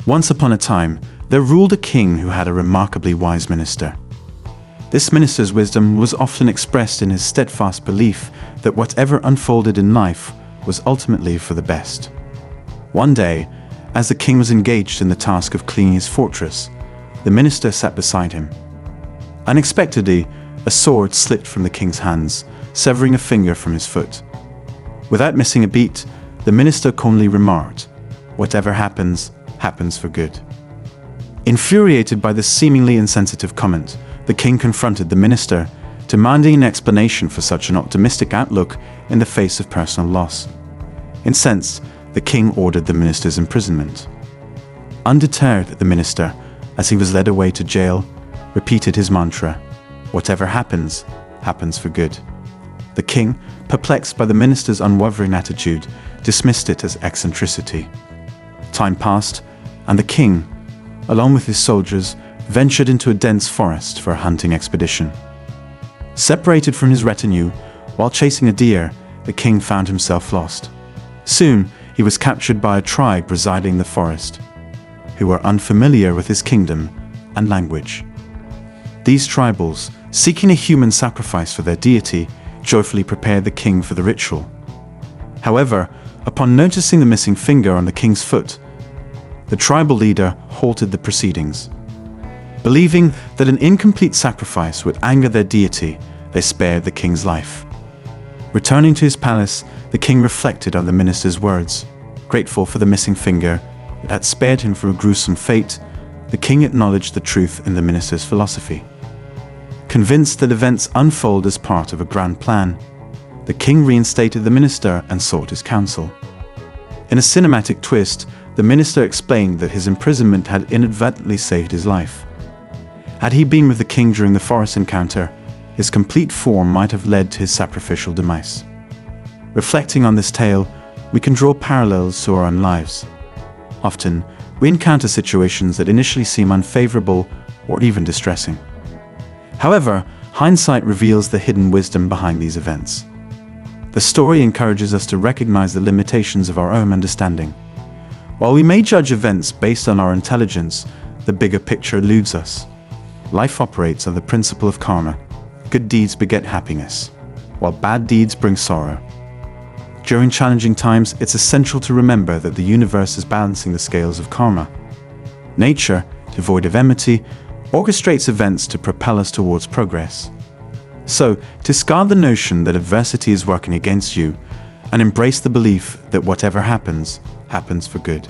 Once upon a time, there ruled a king who had a remarkably wise minister. This minister's wisdom was often expressed in his steadfast belief that whatever unfolded in life was ultimately for the best. One day, as the king was engaged in the task of cleaning his fortress, the minister sat beside him. Unexpectedly, a sword slipped from the king's hands, severing a finger from his foot. Without missing a beat, the minister calmly remarked, "Whatever happens, happens for good." Infuriated by this seemingly insensitive comment, the king confronted the minister, demanding an explanation for such an optimistic outlook in the face of personal loss. Incensed, the king ordered the minister's imprisonment. Undeterred, the minister, as he was led away to jail, repeated his mantra, "Whatever happens, happens for good." The king, perplexed by the minister's unwavering attitude, dismissed it as eccentricity. Time passed, and the king, along with his soldiers, ventured into a dense forest for a hunting expedition. Separated from his retinue, while chasing a deer, the king found himself lost. Soon, he was captured by a tribe residing in the forest, who were unfamiliar with his kingdom and language. These tribals, seeking a human sacrifice for their deity, joyfully prepared the king for the ritual. However, upon noticing the missing finger on the king's foot, the tribal leader halted the proceedings. Believing that an incomplete sacrifice would anger their deity, they spared the king's life. Returning to his palace, the king reflected on the minister's words. Grateful for the missing finger that had spared him from a gruesome fate, the king acknowledged the truth in the minister's philosophy. Convinced that events unfold as part of a grand plan, the king reinstated the minister and sought his counsel. In a cinematic twist, the minister explained that his imprisonment had inadvertently saved his life. Had he been with the king during the forest encounter, his complete form might have led to his sacrificial demise. Reflecting on this tale, we can draw parallels to our own lives. Often, we encounter situations that initially seem unfavorable or even distressing. However, hindsight reveals the hidden wisdom behind these events. The story encourages us to recognize the limitations of our own understanding. While we may judge events based on our intelligence, the bigger picture eludes us. Life operates on the principle of karma. Good deeds beget happiness, while bad deeds bring sorrow. During challenging times, it's essential to remember that the universe is balancing the scales of karma. Nature, devoid of enmity, orchestrates events to propel us towards progress. So, discard the notion that adversity is working against you and embrace the belief that whatever happens, happens for good.